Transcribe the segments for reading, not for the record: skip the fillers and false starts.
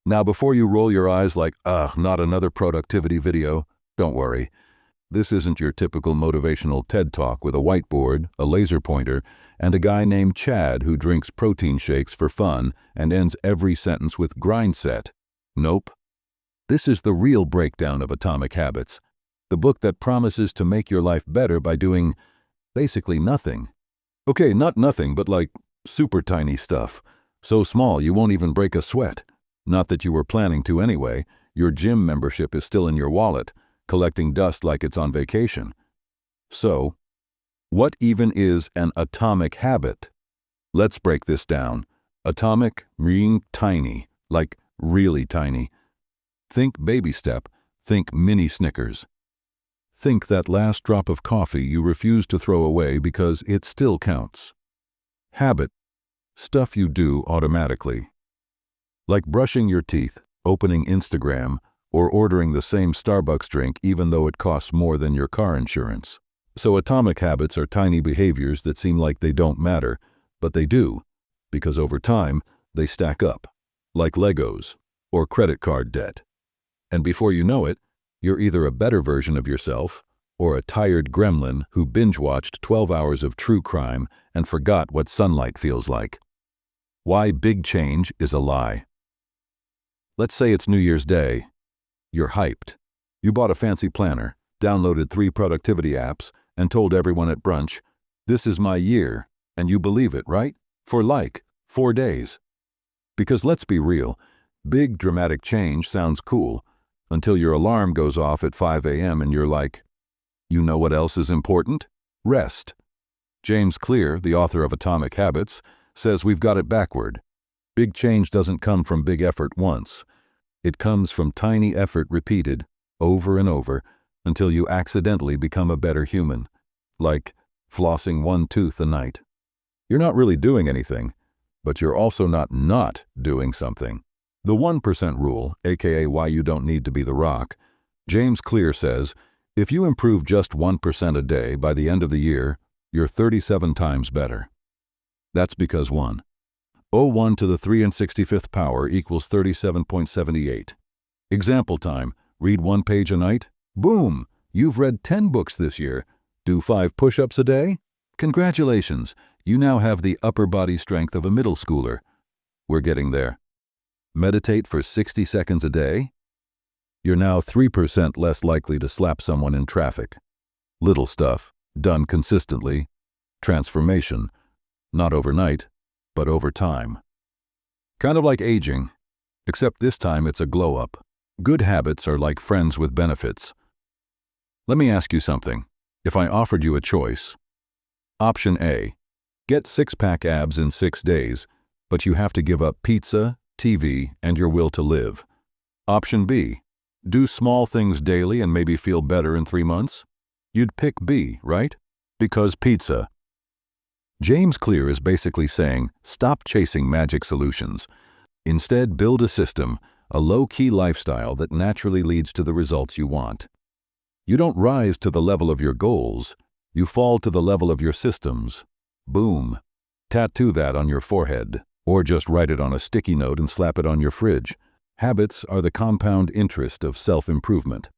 Now, before you roll your eyes like, ugh, not another productivity video, don't worry. This isn't your typical motivational TED Talk with a whiteboard, a laser pointer, and a guy named Chad who drinks protein shakes for fun and ends every sentence with grind set. Nope. This is the real breakdown of Atomic Habits, the book that promises to make your life better by doing basically nothing. Okay, not nothing, but like super tiny stuff. So small you won't even break a sweat. Not that you were planning to anyway. Your gym membership is still in your wallet, collecting dust like it's on vacation. So, what even is an atomic habit? Let's break this down. Atomic meaning tiny, like really tiny. Think baby step, think mini Snickers. Think that last drop of coffee you refuse to throw away because it still counts. Habit, stuff you do automatically. Like brushing your teeth, opening Instagram, or ordering the same Starbucks drink even though it costs more than your car insurance. So atomic habits are tiny behaviors that seem like they don't matter, but they do, because over time, they stack up, like Legos or credit card debt. And before you know it, you're either a better version of yourself or a tired gremlin who binge-watched 12 hours of true crime and forgot what sunlight feels like. Why big change is a lie. Let's say it's New Year's Day. You're hyped. You bought a fancy planner, downloaded 3 productivity apps, and told everyone at brunch, "This is my year," and you believe it, right? For like 4 days. Because let's be real, big dramatic change sounds cool until your alarm goes off at 5 a.m. and you're like, you know what else is important? Rest. James Clear, the author of Atomic Habits, says we've got it backward. Big change doesn't come from big effort once. It comes from tiny effort repeated over and over until you accidentally become a better human, like flossing 1 tooth a night. You're not really doing anything, but you're also not doing something. The 1% rule, aka why you don't need to be the Rock, James Clear says, if you improve just 1% a day by the end of the year, you're 37 times better. That's because 1 to the 365th power equals 37.78. Example time, read 1 page a night. Boom! You've read 10 books this year. Do 5 push-ups a day? Congratulations, you now have the upper body strength of a middle schooler. We're getting there. Meditate for 60 seconds a day? You're now 3% less likely to slap someone in traffic. Little stuff, done consistently. Transformation, not overnight, but over time. Kind of like aging, except this time it's a glow-up. Good habits are like friends with benefits. Let me ask you something. If I offered you a choice, Option A, get 6-pack abs in 6 days, but you have to give up pizza, TV, and your will to live. Option B, do small things daily and maybe feel better in 3 months. You'd pick B, right? Because pizza. James Clear is basically saying, stop chasing magic solutions. Instead, build a system, a low-key lifestyle that naturally leads to the results you want. You don't rise to the level of your goals, you fall to the level of your systems. Boom. Tattoo that on your forehead, or just write it on a sticky note and slap it on your fridge. Habits are the compound interest of self-improvement.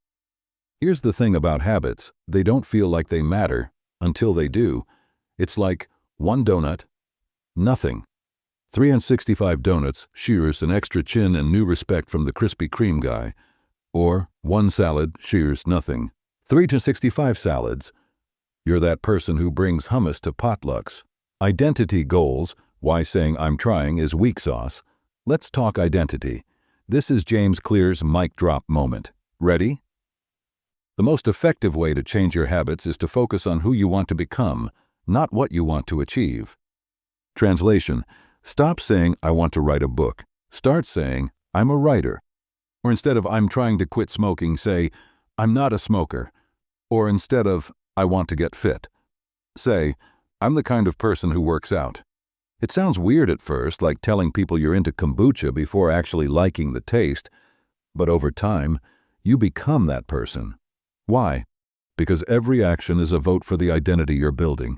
Here's the thing about habits, they don't feel like they matter until they do. It's like 1 donut, nothing. 365 donuts, shears an extra chin and new respect from the Krispy Kreme guy. Or 1 salad, shears nothing. 3 to 65 salads. You're that person who brings hummus to potlucks. Identity goals, why saying I'm trying is weak sauce. Let's talk identity. This is James Clear's mic drop moment. Ready? The most effective way to change your habits is to focus on who you want to become, not what you want to achieve. Translation: stop saying, I want to write a book. Start saying, I'm a writer. Or instead of, I'm trying to quit smoking, say, I'm not a smoker. Or instead of, I want to get fit, say, I'm the kind of person who works out. It sounds weird at first, like telling people you're into kombucha before actually liking the taste, but over time, you become that person. Why? Because every action is a vote for the identity you're building.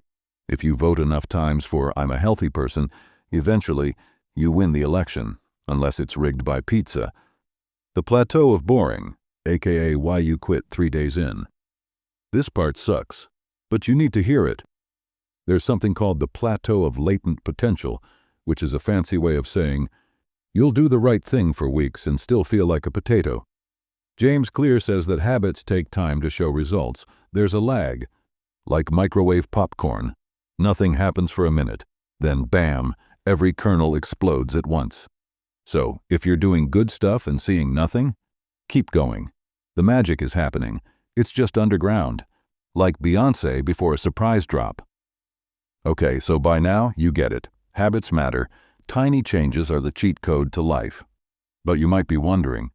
If you vote enough times for I'm a healthy person, eventually you win the election. unless it's rigged by pizza. The plateau of boring, aka why you quit 3 days in. This part sucks, but you need to hear it. There's something called the plateau of latent potential, which is a fancy way of saying, you'll do the right thing for weeks and still feel like a potato. James Clear says that habits take time to show results. There's a lag. Like microwave popcorn. Nothing happens for a minute. Then bam, every kernel explodes at once. So, if you're doing good stuff and seeing nothing, keep going. The magic is happening. It's just underground. Like Beyoncé before a surprise drop. Okay, so by now, you get it. Habits matter. Tiny changes are the cheat code to life. But you might be wondering,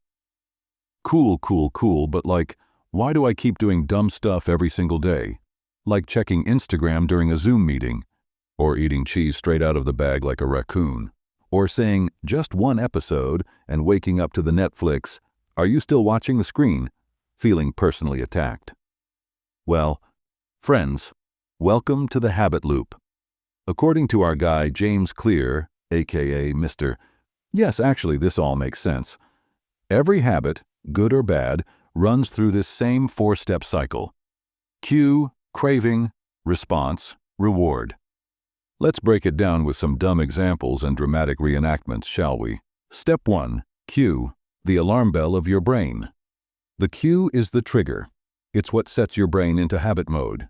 cool, but like, why do I keep doing dumb stuff every single day? Like checking Instagram during a Zoom meeting, or eating cheese straight out of the bag like a raccoon, or saying just one episode and waking up to the Netflix, "Are you still watching the screen?" feeling personally attacked. Well, friends, welcome to the habit loop. According to our guy James Clear, aka Mr. Yes, actually this all makes sense. Every habit, good or bad, runs through this same 4-step cycle. Cue, craving, response, reward. Let's break it down with some dumb examples and dramatic reenactments, shall we? Step 1. Cue, the alarm bell of your brain. The cue is the trigger. It's what sets your brain into habit mode.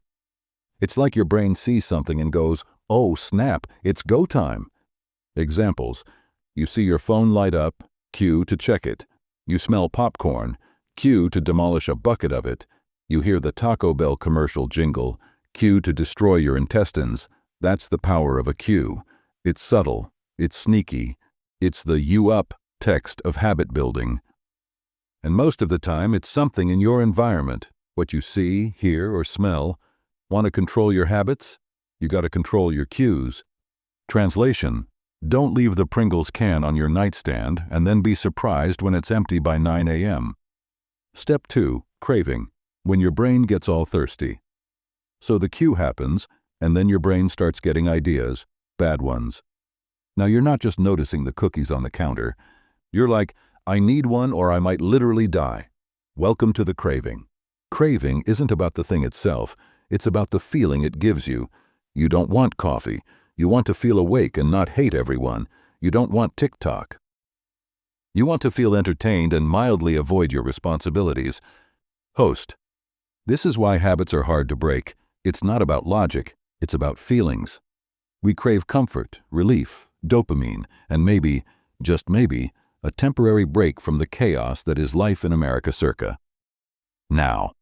It's like your brain sees something and goes, "Oh snap, it's go time." Examples. You see your phone light up, cue to check it. You smell popcorn, cue to demolish a bucket of it. You hear the Taco Bell commercial jingle, cue to destroy your intestines. That's the power of a cue. It's subtle, it's sneaky. It's the "you up" text of habit building. And most of the time, it's something in your environment, what you see, hear, or smell. Want to control your habits? You got to control your cues. Translation: don't leave the Pringles can on your nightstand and then be surprised when it's empty by 9 a.m. Step 2. Craving, when your brain gets all thirsty. So the cue happens, and then your brain starts getting ideas, bad ones. Now you're not just noticing the cookies on the counter. You're like, I need one or I might literally die. Welcome to the craving. Craving isn't about the thing itself, it's about the feeling it gives you. You don't want coffee. You want to feel awake and not hate everyone. You don't want TikTok. You want to feel entertained and mildly avoid your responsibilities. Host. This is why habits are hard to break. It's not about logic, it's about feelings. We crave comfort, relief, dopamine, and maybe, just maybe, a temporary break from the chaos that is life in America circa now.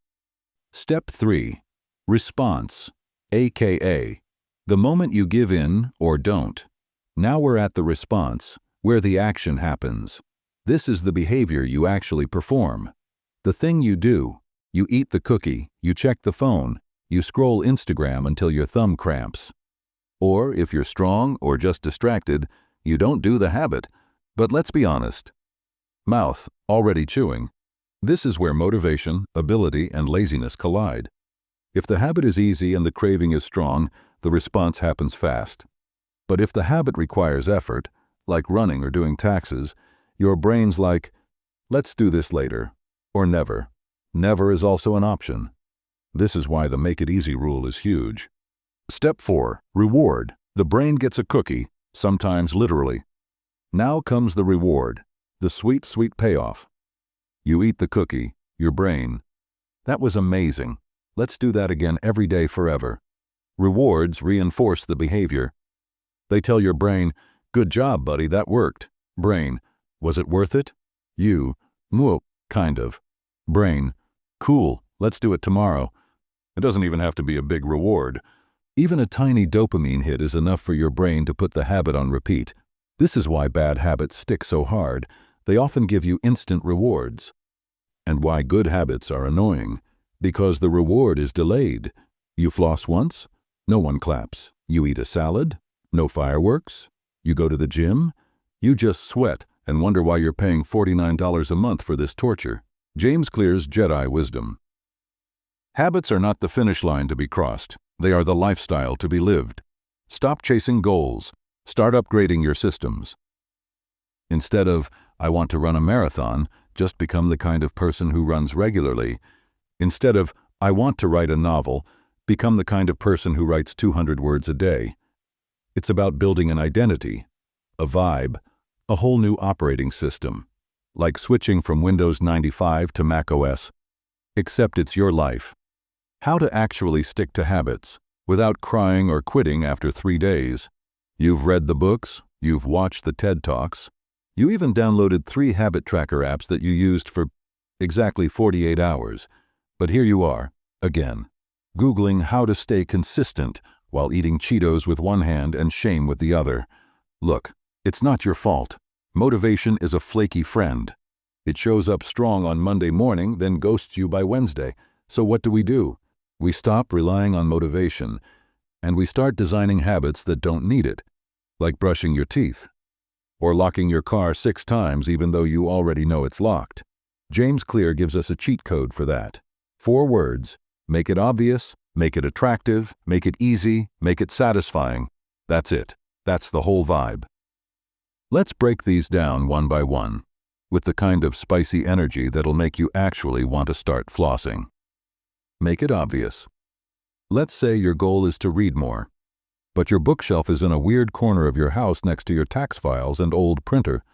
Step 3. Response, aka the moment you give in or don't. Now we're at the response, where the action happens. This is the behavior you actually perform. The thing you do. You eat the cookie, you check the phone, you scroll Instagram until your thumb cramps. Or if you're strong or just distracted, you don't do the habit. But let's be honest. Mouth, already chewing. This is where motivation, ability, and laziness collide. If the habit is easy and the craving is strong, the response happens fast. But if the habit requires effort, like running or doing taxes, your brain's like, let's do this later, or never. Never is also an option. This is why the make it easy rule is huge. Step 4. Reward. The brain gets a cookie, sometimes literally. Now comes the reward, the sweet, sweet payoff. You eat the cookie, your brain. That was amazing. Let's do that again every day forever. Rewards reinforce the behavior. They tell your brain, good job, buddy, that worked. Brain, was it worth it? You, whoop, kind of. Brain, cool, let's do it tomorrow. It doesn't even have to be a big reward. Even a tiny dopamine hit is enough for your brain to put the habit on repeat. This is why bad habits stick so hard. They often give you instant rewards. And why good habits are annoying. Because the reward is delayed. You floss once? No one claps. You eat a salad? No fireworks? You go to the gym? You just sweat and wonder why you're paying $49 a month for this torture. James Clear's Jedi Wisdom. Habits are not the finish line to be crossed. They are the lifestyle to be lived. Stop chasing goals. Start upgrading your systems. Instead of, I want to run a marathon, just become the kind of person who runs regularly. Instead of, I want to write a novel, become the kind of person who writes 200 words a day. It's about building an identity, a vibe, a whole new operating system. Like switching from Windows 95 to Mac OS. Except it's your life. How to actually stick to habits without crying or quitting after 3 days. You've read the books, you've watched the TED Talks, you even downloaded 3 habit tracker apps that you used for exactly 48 hours. But here you are, again, Googling how to stay consistent while eating Cheetos with one hand and shame with the other. Look, it's not your fault. Motivation is a flaky friend. It shows up strong on Monday morning, then ghosts you by Wednesday. So what do? We stop relying on motivation, and we start designing habits that don't need it, like brushing your teeth, or locking your car 6 times even though you already know it's locked. James Clear gives us a cheat code for that. 4 words: make it obvious, make it attractive, make it easy, make it satisfying. That's it. That's the whole vibe. Let's break these down one by one, with the kind of spicy energy that'll make you actually want to start flossing. Make it obvious. Let's say your goal is to read more, but your bookshelf is in a weird corner of your house next to your tax files and old printer,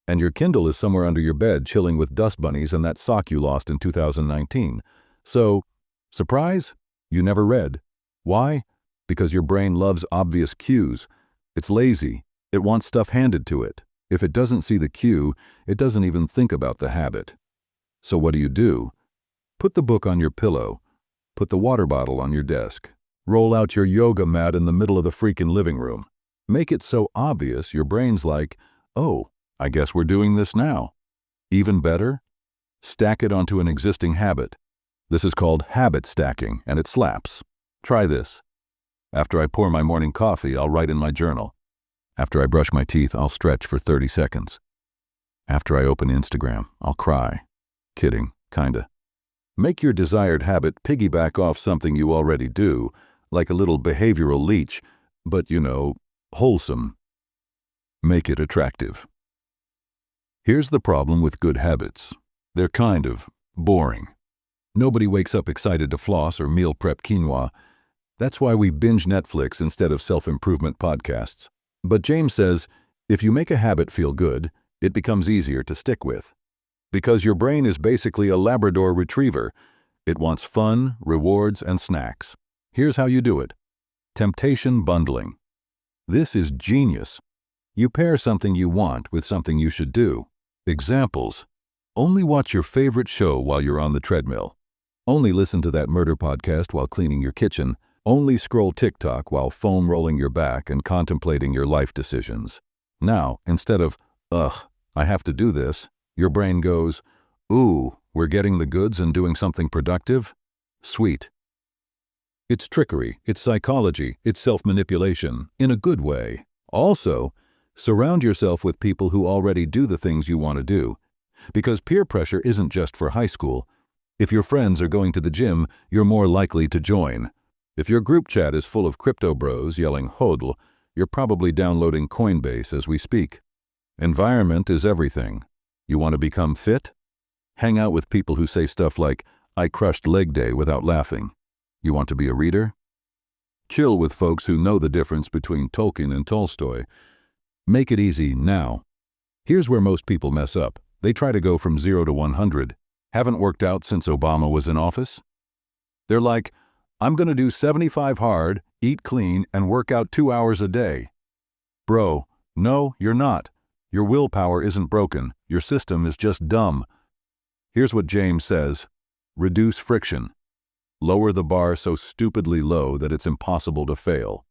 and your Kindle is somewhere under your bed chilling with dust bunnies and that sock you lost in 2019. So, surprise? You never read. Why? Because your brain loves obvious cues. It's lazy. It wants stuff handed to it. If it doesn't see the cue, it doesn't even think about the habit. So what do? Put the book on your pillow. Put the water bottle on your desk. Roll out your yoga mat in the middle of the freaking living room. Make it so obvious your brain's like, oh, I guess we're doing this now. Even better, stack it onto an existing habit. This is called habit stacking, and it slaps. Try this. After I pour my morning coffee, I'll write in my journal. After I brush my teeth, I'll stretch for 30 seconds. After I open Instagram, I'll cry. Kidding, kinda. Make your desired habit piggyback off something you already do, like a little behavioral leech, but wholesome. Make it attractive. Here's the problem with good habits. They're kind of boring. Nobody wakes up excited to floss or meal prep quinoa. That's why we binge Netflix instead of self-improvement podcasts. But James says, if you make a habit feel good, it becomes easier to stick with. Because your brain is basically a Labrador retriever. It wants fun, rewards, and snacks. Here's how you do it. Temptation bundling. This is genius. You pair something you want with something you should do. Examples. Only watch your favorite show while you're on the treadmill. Only listen to that murder podcast while cleaning your kitchen. Only scroll TikTok while foam rolling your back and contemplating your life decisions. Now, instead of, ugh, I have to do this, your brain goes, ooh, we're getting the goods and doing something productive? Sweet. It's trickery, it's psychology, it's self-manipulation, in a good way. Also, surround yourself with people who already do the things you want to do. Because peer pressure isn't just for high school. If your friends are going to the gym, you're more likely to join. If your group chat is full of crypto bros yelling hodl, you're probably downloading Coinbase as we speak. Environment is everything. You want to become fit? Hang out with people who say stuff like, I crushed leg day without laughing. You want to be a reader? Chill with folks who know the difference between Tolkien and Tolstoy. Make it easy now. Here's where most people mess up. They try to go from 0 to 100. Haven't worked out since Obama was in office? They're like, I'm going to do 75 hard, eat clean, and work out 2 hours a day. Bro, no, you're not. Your willpower isn't broken. Your system is just dumb. Here's what James says. Reduce friction. Lower the bar so stupidly low that it's impossible to fail.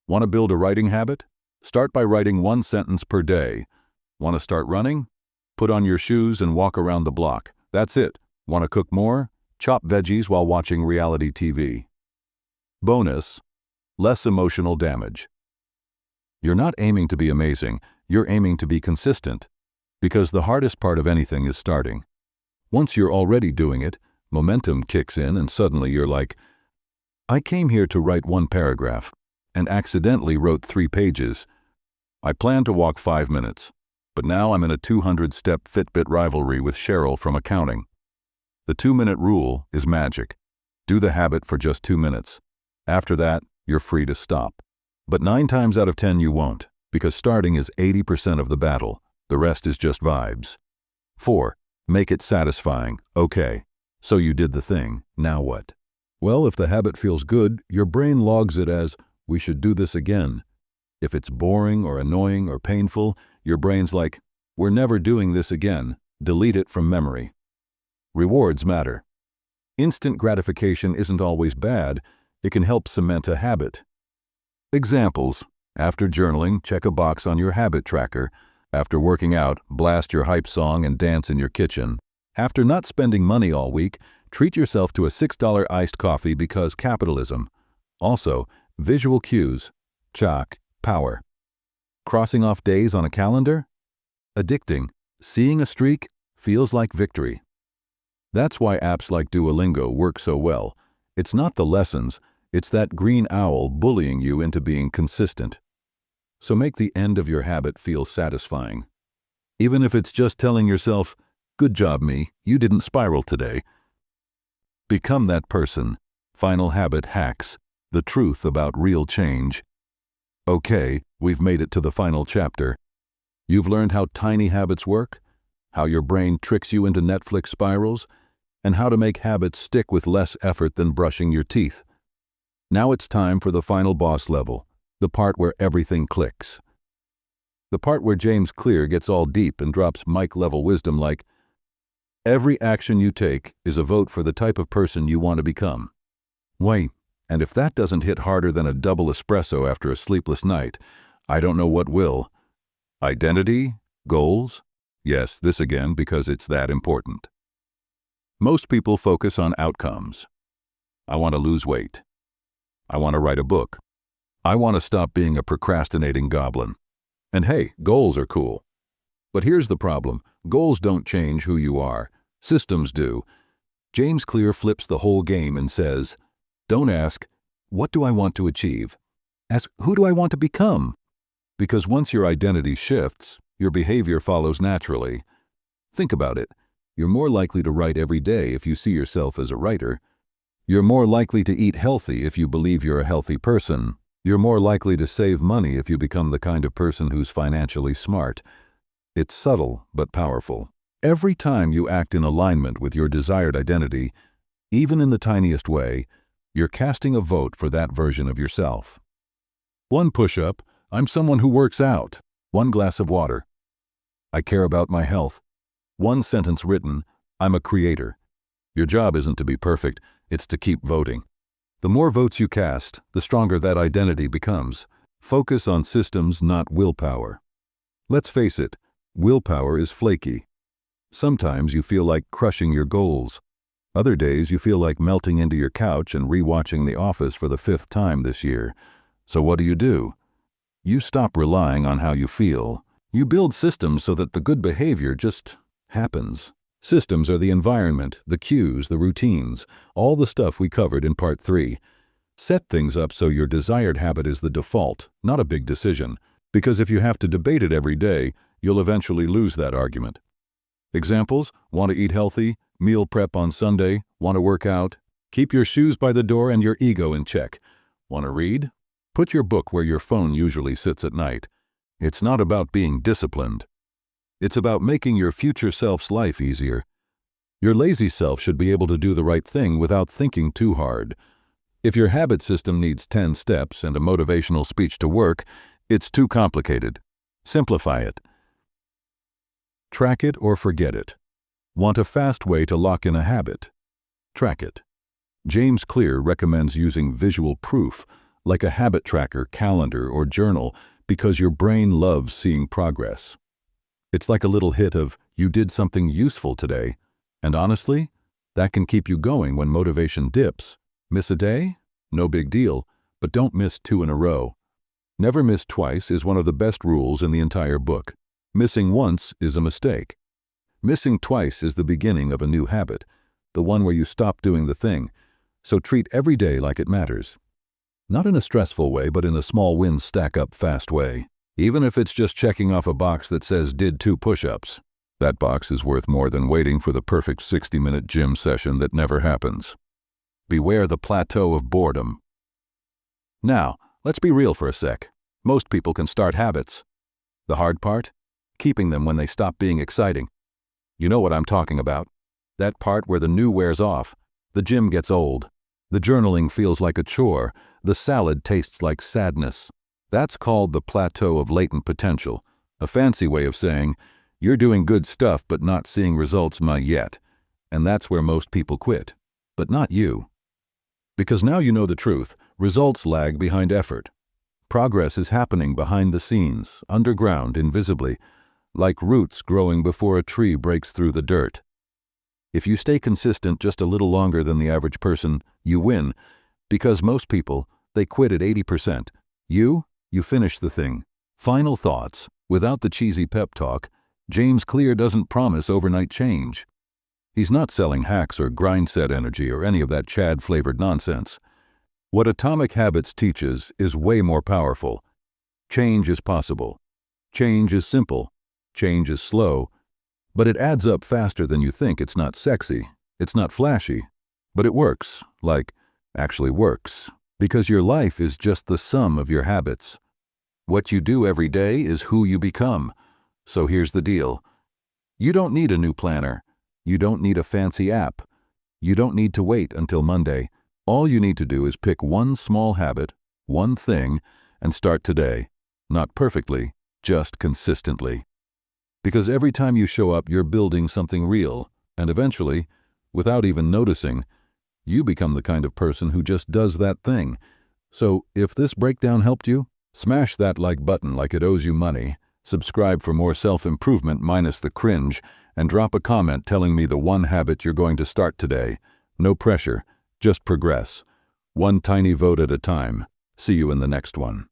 Want to build a writing habit? Start by writing 1 sentence per day. Want to start running? Put on your shoes and walk around the block. That's it. Want to cook more? Chop veggies while watching reality TV. Bonus, less emotional damage. You're not aiming to be amazing, you're aiming to be consistent. Because the hardest part of anything is starting. Once you're already doing it, momentum kicks in and suddenly you're like, I came here to write 1 paragraph and accidentally wrote 3 pages. I plan to walk 5 minutes. But now I'm in a 200-step Fitbit rivalry with Cheryl from accounting. The 2-minute rule is magic. Do the habit for just 2 minutes. After that, you're free to stop. But 9 times out of 10 you won't, because starting is 80% of the battle. The rest is just vibes. 4. Make it satisfying. Okay, so you did the thing. Now what? Well, if the habit feels good, your brain logs it as, we should do this again. If it's boring or annoying or painful, your brain's like, we're never doing this again. Delete it from memory. Rewards matter. Instant gratification isn't always bad. It can help cement a habit. Examples. After journaling, check a box on your habit tracker. After working out, blast your hype song and dance in your kitchen. After not spending money all week, treat yourself to a $6 iced coffee because capitalism. Also, visual cues. Chalk, power. Crossing off days on a calendar? Addicting. Seeing a streak feels like victory. That's why apps like Duolingo work so well. It's not the lessons, it's that green owl bullying you into being consistent. So make the end of your habit feel satisfying. Even if it's just telling yourself, good job me, you didn't spiral today. Become that person. Final habit hacks. The truth about real change. Okay, we've made it to the final chapter. You've learned how tiny habits work, how your brain tricks you into Netflix spirals, and how to make habits stick with less effort than brushing your teeth. Now it's time for the final boss level, the part where everything clicks. The part where James Clear gets all deep and drops mic-level wisdom like, every action you take is a vote for the type of person you want to become. Wait, and if that doesn't hit harder than a double espresso after a sleepless night, I don't know what will. Identity? Goals? Yes, this again because it's that important. Most people focus on outcomes. I want to lose weight. I want to write a book. I want to stop being a procrastinating goblin. And hey, goals are cool. But here's the problem. Goals don't change who you are. Systems do. James Clear flips the whole game and says, don't ask, what do I want to achieve? Ask, who do I want to become? Because once your identity shifts, your behavior follows naturally. Think about it. You're more likely to write every day if you see yourself as a writer. You're more likely to eat healthy if you believe you're a healthy person. You're more likely to save money if you become the kind of person who's financially smart. It's subtle but powerful. Every time you act in alignment with your desired identity, even in the tiniest way, you're casting a vote for that version of yourself. 1 push-up, I'm someone who works out. 1 glass of water, I care about my health. 1 sentence written, I'm a creator. Your job isn't to be perfect, it's to keep voting. The more votes you cast, the stronger that identity becomes. Focus on systems, not willpower. Let's face it, willpower is flaky. Sometimes you feel like crushing your goals. Other days you feel like melting into your couch and rewatching The Office for the 5th time this year. So what do? You stop relying on how you feel. You build systems so that the good behavior just happens. Systems are the environment, the cues, the routines, all the stuff we covered in Part 3. Set things up so your desired habit is the default, not a big decision, because if you have to debate it every day, you'll eventually lose that argument. Examples: want to eat healthy, meal prep on Sunday, want to work out, keep your shoes by the door and your ego in check. Want to read? Put your book where your phone usually sits at night. It's not about being disciplined. It's about making your future self's life easier. Your lazy self should be able to do the right thing without thinking too hard. If your habit system needs 10 steps and a motivational speech to work, it's too complicated. Simplify it. Track it or forget it. Want a fast way to lock in a habit? Track it. James Clear recommends using visual proof, like a habit tracker, calendar, or journal, because your brain loves seeing progress. It's like a little hit of, you did something useful today. And honestly, that can keep you going when motivation dips. Miss a day? No big deal, but don't miss 2 in a row. Never miss twice is one of the best rules in the entire book. Missing once is a mistake. Missing twice is the beginning of a new habit, the one where you stop doing the thing. So treat every day like it matters. Not in a stressful way, but in a small wins stack up fast way. Even if it's just checking off a box that says did 2 push-ups. That box is worth more than waiting for the perfect 60-minute gym session that never happens. Beware the plateau of boredom. Now, let's be real for a sec. Most people can start habits. The hard part? Keeping them when they stop being exciting. You know what I'm talking about. That part where the new wears off, the gym gets old, the journaling feels like a chore, the salad tastes like sadness. That's called the plateau of latent potential, a fancy way of saying, you're doing good stuff but not seeing results yet. And that's where most people quit. But not you. Because now you know the truth, results lag behind effort. Progress is happening behind the scenes, underground, invisibly, like roots growing before a tree breaks through the dirt. If you stay consistent just a little longer than the average person, you win, because most people, they quit at 80%. You finish the thing. Final thoughts. Without the cheesy pep talk, James Clear doesn't promise overnight change. He's not selling hacks or grind set energy or any of that Chad-flavored nonsense. What Atomic Habits teaches is way more powerful. Change is possible. Change is simple. Change is slow. But it adds up faster than you think. It's not sexy. It's not flashy. But it works. Actually works. Because your life is just the sum of your habits. What you do every day is who you become. So here's the deal. You don't need a new planner. You don't need a fancy app. You don't need to wait until Monday. All you need to do is pick one small habit, one thing, and start today. Not perfectly, just consistently. Because every time you show up, you're building something real, and eventually, without even noticing, you become the kind of person who just does that thing. So, if this breakdown helped you, smash that like button like it owes you money, subscribe for more self-improvement minus the cringe, and drop a comment telling me the one habit you're going to start today. No pressure, just progress. One tiny vote at a time. See you in the next one.